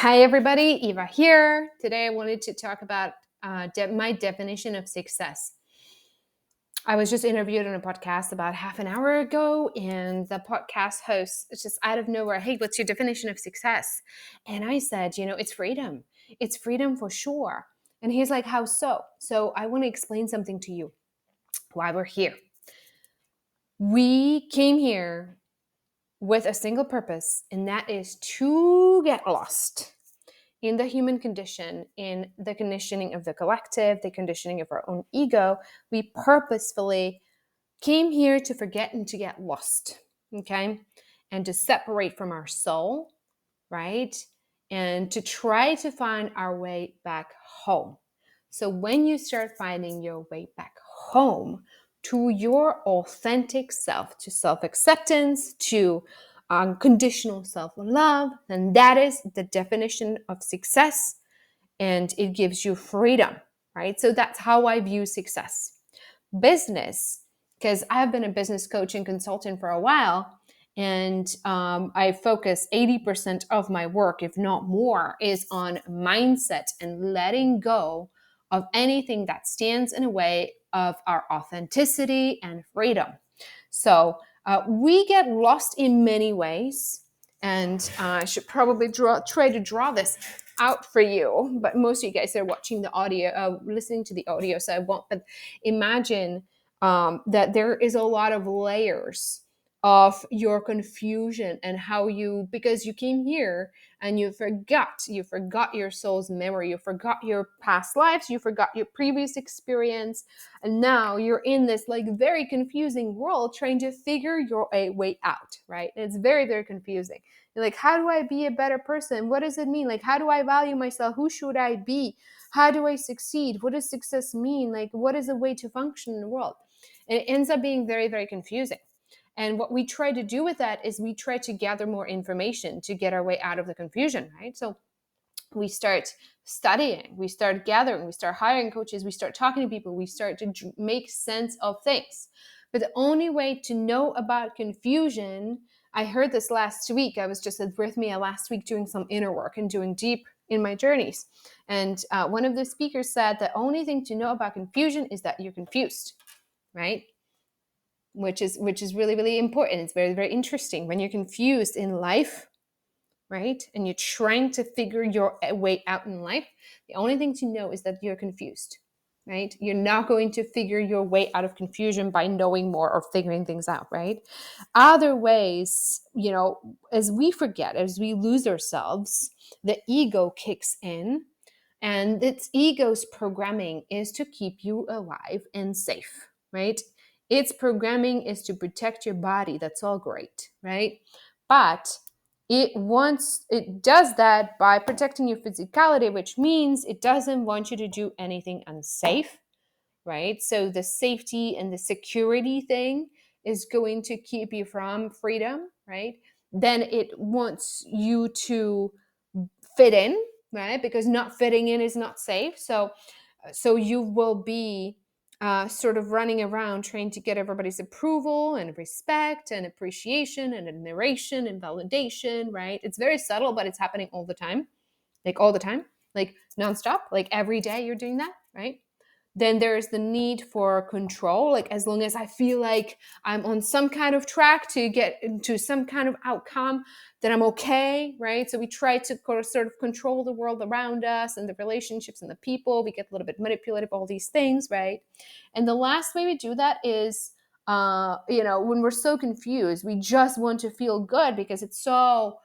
Hi, everybody. Eva here. Today, I wanted to talk about my definition of success. I was just interviewed on a podcast about half an hour ago, and the podcast host, just out of nowhere, hey, what's your definition of success? And I said, it's freedom. It's freedom for sure. And he's like, how so? So, I want to explain something to you why we're here. We came here with a single purpose, and that is to get lost in the human condition, in the conditioning of the collective, the conditioning of our own ego. We purposefully came here to forget and to get lost, okay? And to separate from our soul, right? And to try to find our way back home. So when you start finding your way back home to your authentic self, to self acceptance, to unconditional self love, then that is the definition of success, and it gives you freedom, right? So that's how I view success. Business, because I've been a business coach and consultant for a while, and I focus 80% of my work, if not more, is on mindset and letting go of anything that stands in the way of our authenticity and freedom. So we get lost in many ways, and I should probably try to draw this out for you, but most of you guys are watching the audio, listening to the audio, so I won't. But imagine that there is a lot of layers of your confusion and how you, because you came here and you forgot your soul's memory, you forgot your past lives, you forgot your previous experience, and now you're in this like very confusing world trying to figure your way out, right? And it's very, very confusing. You're like, how do I be a better person? What does it mean? Like, how do I value myself? Who should I be? How do I succeed? What does success mean? Like, what is a way to function in the world? And it ends up being very, very confusing. And what we try to do with that is we try to gather more information to get our way out of the confusion, right? So we start studying, we start gathering, we start hiring coaches, we start talking to people, we start to make sense of things. But the only way to know about confusion, I heard this last week. I was just at Rhythmia last week doing some inner work and doing deep in my journeys. And one of the speakers said the only thing to know about confusion is that you're confused, right? Which is really, really important. It's very, very interesting. When you're confused in life, right, and you're trying to figure your way out in life, the only thing to know is that you're confused, right? You're not going to figure your way out of confusion by knowing more or figuring things out, right? Other ways, as we forget, as we lose ourselves, the ego kicks in, and its ego's programming is to keep you alive and safe, right? Its programming is to protect your body. That's all great, right? But it does that by protecting your physicality, which means it doesn't want you to do anything unsafe, right? So the safety and the security thing is going to keep you from freedom, right? Then it wants you to fit in, right? Because not fitting in is not safe. So you will be sort of running around trying to get everybody's approval and respect and appreciation and admiration and validation, right? It's very subtle, but it's happening all the time, like nonstop, like every day you're doing that, right? Then there's the need for control. Like, as long as I feel like I'm on some kind of track to get into some kind of outcome, then I'm okay, right? So we try to sort of control the world around us and the relationships and the people. We get a little bit manipulative, all these things, right? And the last way we do that is, when we're so confused, we just want to feel good because it's so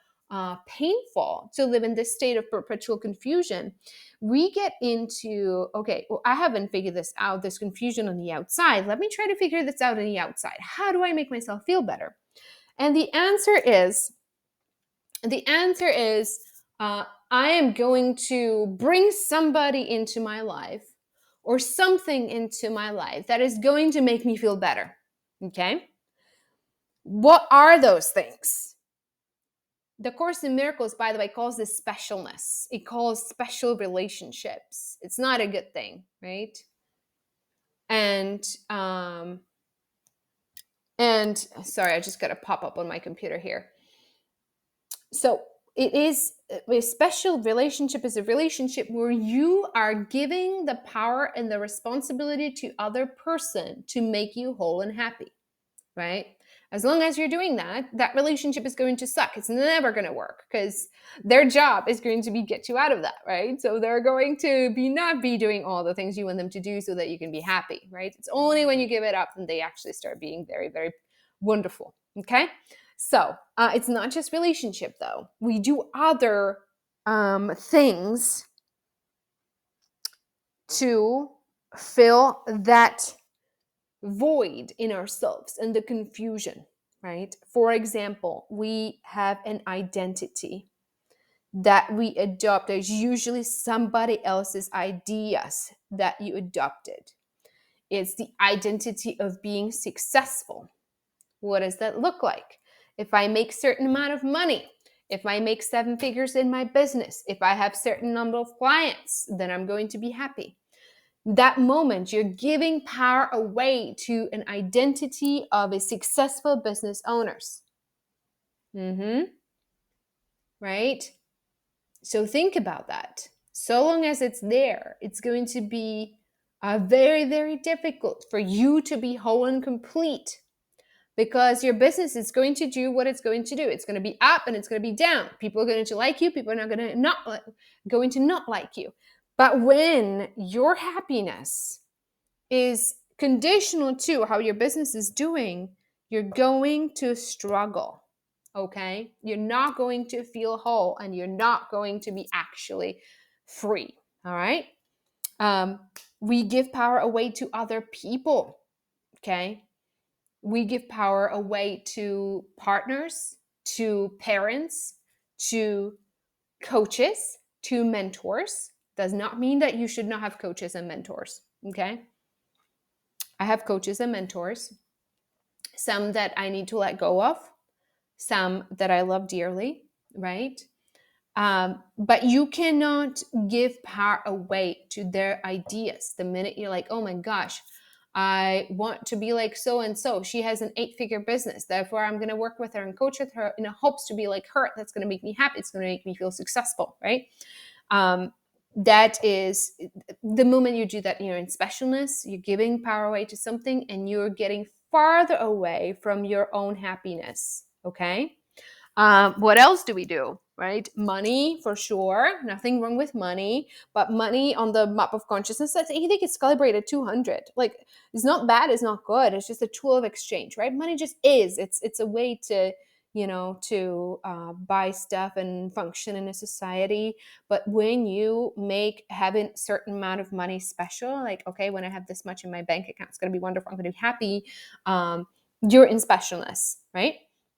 painful to live in this state of perpetual confusion. We get into, okay, well, I haven't figured this out, this confusion on the outside. Let me try to figure this out on the outside. How do I make myself feel better? And the answer is, I am going to bring somebody into my life or something into my life that is going to make me feel better. Okay? What are those things? The Course in Miracles, by the way, calls this specialness. It calls special relationships. It's not a good thing, right? And sorry, I just got a pop up on my computer here. So it is a special relationship is a relationship where you are giving the power and the responsibility to other person to make you whole and happy, right? As long as you're doing that, that relationship is going to suck. It's never going to work because their job is going to be get you out of that, right? So they're going to be not be doing all the things you want them to do so that you can be happy, right? It's only when you give it up and they actually start being very, very wonderful. Okay. So it's not just relationship though. We do other things to fill that void in ourselves and the confusion, right? For example, we have an identity that we adopt. There's usually somebody else's ideas that you adopted. It's the identity of being successful. What does that look like? If I make certain amount of money, if I make 7 figures in my business, if I have certain number of clients, then I'm going to be happy. That moment, you're giving power away to an identity of a successful business owners. Right? So think about that. So long as it's there, it's going to be very, very difficult for you to be whole and complete because your business is going to do what it's going to do. It's going to be up and it's going to be down. People are going to like you. People are not going to not like you. But when your happiness is conditional to how your business is doing, you're going to struggle. Okay? You're not going to feel whole and you're not going to be actually free. All right? We give power away to other people. Okay? We give power away to partners, to parents, to coaches, to mentors. Does not mean that you should not have coaches and mentors. Okay? I have coaches and mentors, some that I need to let go of, some that I love dearly, right? But you cannot give power away to their ideas. The minute you're like, oh my gosh, I want to be like so and so. She has an 8-figure business. Therefore, I'm going to work with her and coach with her in hopes to be like her. That's going to make me happy. It's going to make me feel successful, right? That is the moment you do that, you're in specialness, you're giving power away to something and you're getting farther away from your own happiness. Okay. What else do we do? Right? Money, for sure. Nothing wrong with money, but money on the map of consciousness, I think it's calibrated 200. Like, it's not bad, it's not good. It's just a tool of exchange, right? Money just is. It's a way to, to buy stuff and function in a society. But when you make having a certain amount of money special, like, okay, when I have this much in my bank account, it's going to be wonderful. I'm going to be happy. You're in specialness, right?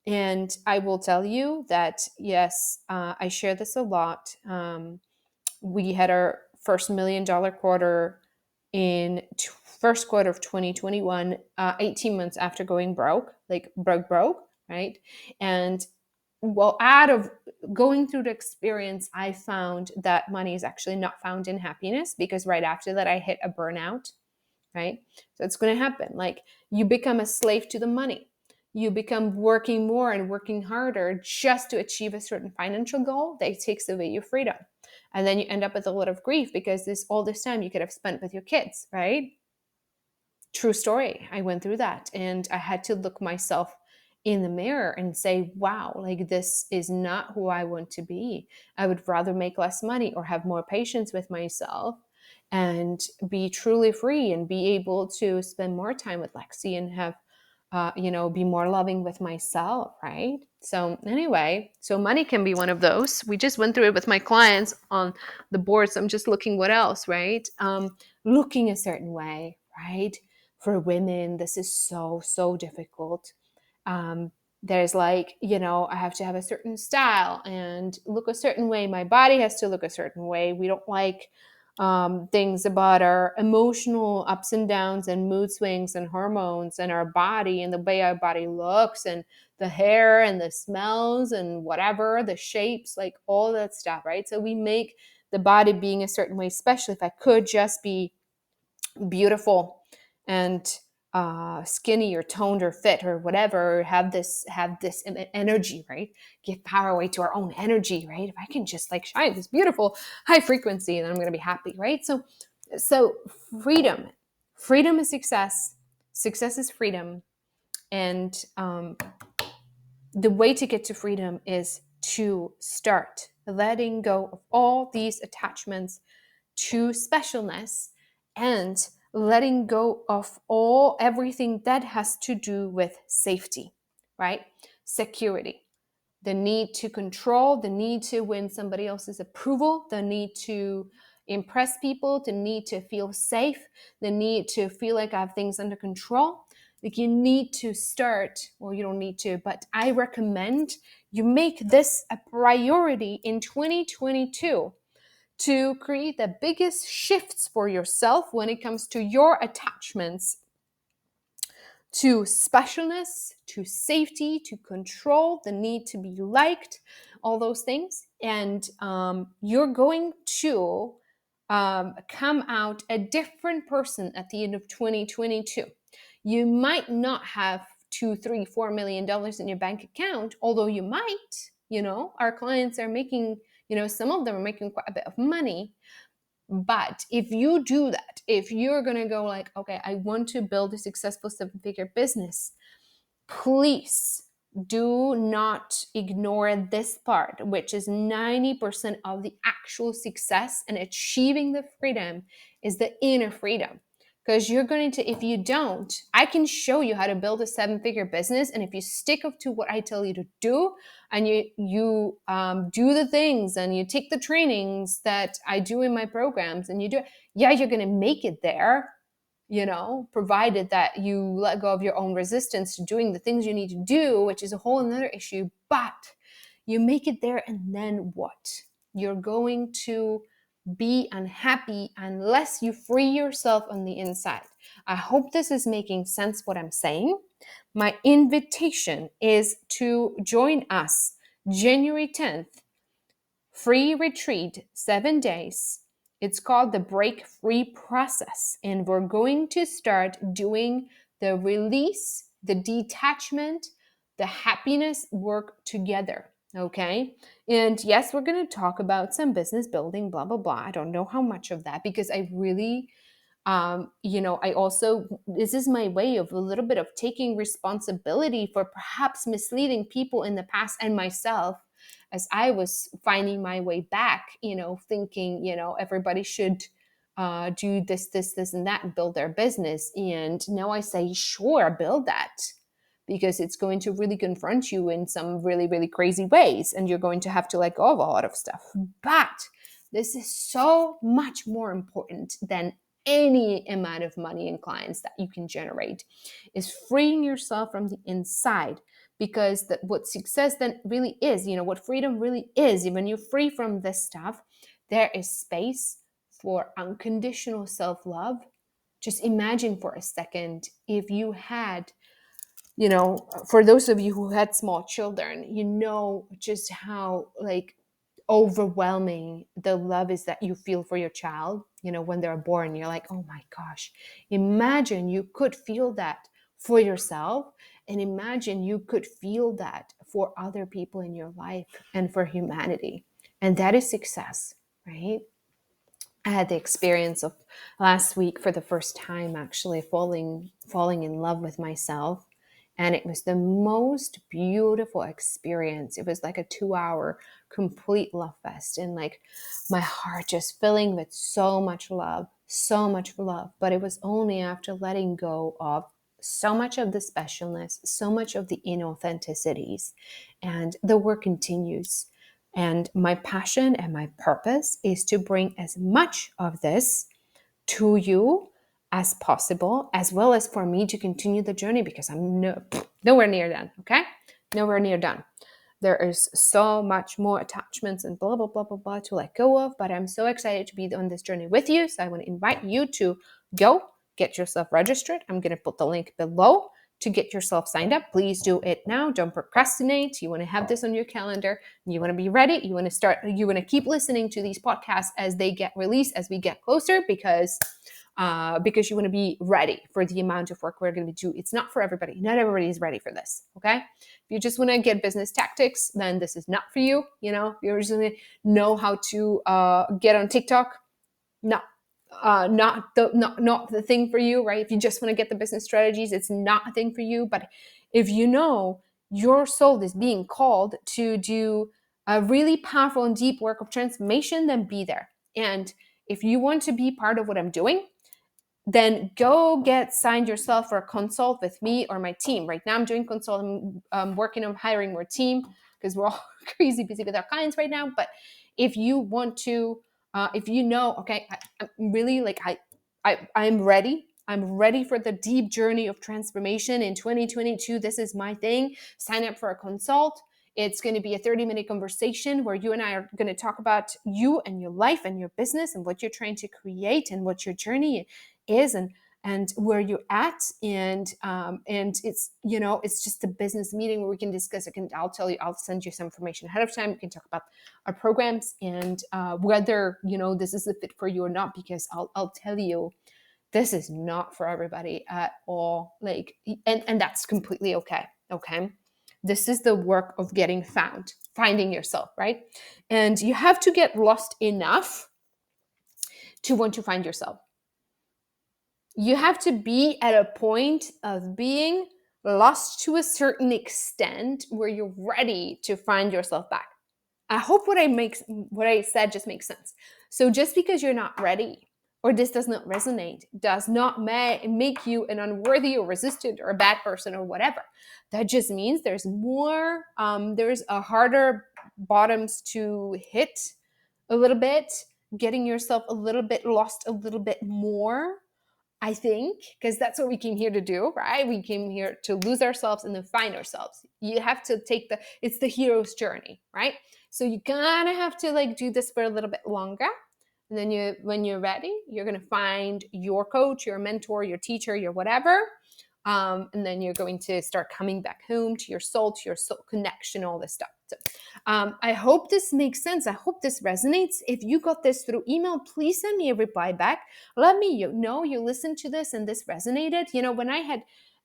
And I will tell you that, yes, I share this a lot. We had our first $1 million quarter in first quarter of 2021, 18 months after going broke, like broke, right? And well, out of going through the experience, I found that money is actually not found in happiness because right after that, I hit a burnout, right? So it's going to happen. Like, you become a slave to the money. You become working more and working harder just to achieve a certain financial goal that takes away your freedom. And then you end up with a lot of grief because all this time you could have spent with your kids, right? True story. I went through that and I had to look myself in the mirror and say, wow, like, this is not who I want to be. I would rather make less money or have more patience with myself and be truly free and be able to spend more time with Lexi and have, be more loving with myself, right? So anyway, so money can be one of those. We just went through it with my clients on the board. So I'm just looking what else, right? Looking a certain way, right? For women, this is so, so difficult. There's like, I have to have a certain style and look a certain way. My body has to look a certain way. We don't like things about our emotional ups and downs and mood swings and hormones and our body and the way our body looks and the hair and the smells and whatever, the shapes, like all that stuff, right? So we make the body being a certain way special. If I could just be beautiful and skinny or toned or fit or whatever, have this energy, right? Give power away to our own energy, right? If I can just like shine this beautiful high frequency, then I'm going to be happy, right? So freedom is success. Success is freedom. And the way to get to freedom is to start letting go of all these attachments to specialness and letting go of everything that has to do with safety, right? Security, the need to control, the need to win somebody else's approval, the need to impress people, the need to feel safe, the need to feel like I have things under control. Like you need to start, well, you don't need to, but I recommend you make this a priority in 2022 to create the biggest shifts for yourself when it comes to your attachments to specialness, to safety, to control, the need to be liked, all those things. And you're going to come out a different person at the end of 2022. You might not have $2, $3, $4 million in your bank account, although you might. Our clients are making, some of them are making quite a bit of money. But if you do that, if you're going to go like, okay, I want to build a successful 7-figure business, please do not ignore this part, which is 90% of the actual success and achieving the freedom is the inner freedom. Because you're going to, if you don't, I can show you how to build a 7-figure business. And if you stick up to what I tell you to do, and you do the things and you take the trainings that I do in my programs and you do it, yeah, you're going to make it there, provided that you let go of your own resistance to doing the things you need to do, which is a whole another issue. But you make it there, and then what? You're going to be unhappy unless you free yourself on the inside. I hope this is making sense what I'm saying. My invitation is to join us January 10th, free retreat, 7 days. It's called the Break Free Process. And we're going to start doing the release, the detachment, the happiness work together. Okay. And yes, we're going to talk about some business building, blah, blah, blah. I don't know how much of that because I really, I also, this is my way of a little bit of taking responsibility for perhaps misleading people in the past and myself as I was finding my way back, thinking, everybody should do this, and that and build their business. And now I say, sure, build that, because it's going to really confront you in some really, really crazy ways. And you're going to have to let go of a lot of stuff. But this is so much more important than any amount of money and clients that you can generate, is freeing yourself from the inside. Because what success then really is, what freedom really is, when you're free from this stuff, there is space for unconditional self-love. Just imagine for a second if you had, for those of you who had small children, just how overwhelming the love is that you feel for your child, when they're born. You're like, oh my gosh, imagine you could feel that for yourself, and imagine you could feel that for other people in your life and for humanity. And that is success, right? I had the experience of last week for the first time actually falling in love with myself. And it was the most beautiful experience. It was like a 2-hour complete love fest, and like my heart just filling with so much love. But it was only after letting go of so much of the specialness, so much of the inauthenticities, and the work continues. And my passion and my purpose is to bring as much of this to you as possible, as well as for me to continue the journey, because I'm nowhere near done, okay? Nowhere near done. There is so much more attachments and blah, blah, blah, blah, blah to let go of, but I'm so excited to be on this journey with you. So I want to invite you to go get yourself registered. I'm going to put the link below to get yourself signed up. Please do it now. Don't procrastinate. You want to have this on your calendar. You want to be ready. You want to keep listening to these podcasts as they get released, as we get closer, because because you want to be ready for the amount of work we're going to do. It's not for everybody. Not everybody is ready for this. Okay. If you just want to get business tactics, then this is not for you. If you're just going to know how to get on TikTok, no, not the thing for you, right? If you just want to get the business strategies, it's not a thing for you. But if you know your soul is being called to do a really powerful and deep work of transformation, then be there. And if you want to be part of what I'm doing, then go get signed yourself for a consult with me or my team. Right now I'm doing consult. I'm working on hiring more team because we're all crazy busy with our clients right now. But if you want to, if you know, okay, I'm really like, I'm ready. I'm ready for the deep journey of transformation in 2022. This is my thing. Sign up for a consult. It's going to be a 30-minute conversation where you and I are going to talk about you and your life and your business and what you're trying to create and what your journey is and where you're at, and it's it's just a business meeting where we can discuss. I'll tell you, I'll send you some information ahead of time. We can talk about our programs and whether this is a fit for you or not, because I'll tell you, this is not for everybody at all. Like, and that's completely okay. Okay. This is the work of finding yourself, right? And you have to get lost enough to want to find yourself. You have to be at a point of being lost to a certain extent where you're ready to find yourself back. I hope what I said just makes sense. So just because you're not ready or this does not resonate does not make you an unworthy or resistant or a bad person or whatever. That just means there's more, there's a harder bottoms to hit a little bit, getting yourself a little bit lost a little bit more, I think, because that's what we came here to do, right? We came here to lose ourselves and then find ourselves. You have to it's the hero's journey, right? So you kind of have to like do this for a little bit longer. And then when you're ready, you're going to find your coach, your mentor, your teacher, your whatever. And then you're going to start coming back home to your soul connection, all this stuff. So I hope this makes sense. I hope this resonates. If you got this through email, please send me a reply back. Let me know you listened to this and this resonated.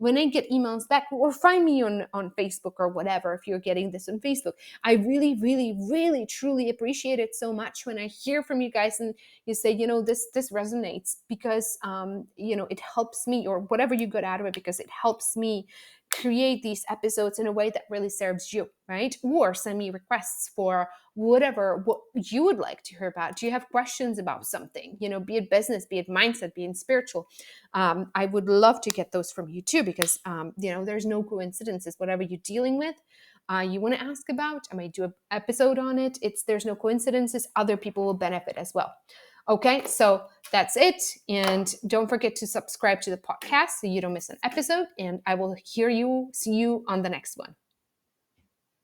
When I get emails back, or find me on Facebook or whatever, if you're getting this on Facebook, I really, really, really, truly appreciate it so much when I hear from you guys and you say, this resonates, because, it helps me, or whatever you got out of it, because it helps me create these episodes in a way that really serves you, right? Or send me requests for what you would like to hear about. Do you have questions about something, be it business, be it mindset, be it spiritual? I would love to get those from you too, because, there's no coincidences. Whatever you're dealing with, you want to ask about, I might do an episode on it. There's no coincidences. Other people will benefit as well. Okay, so that's it. And don't forget to subscribe to the podcast so you don't miss an episode. And I will see you on the next one.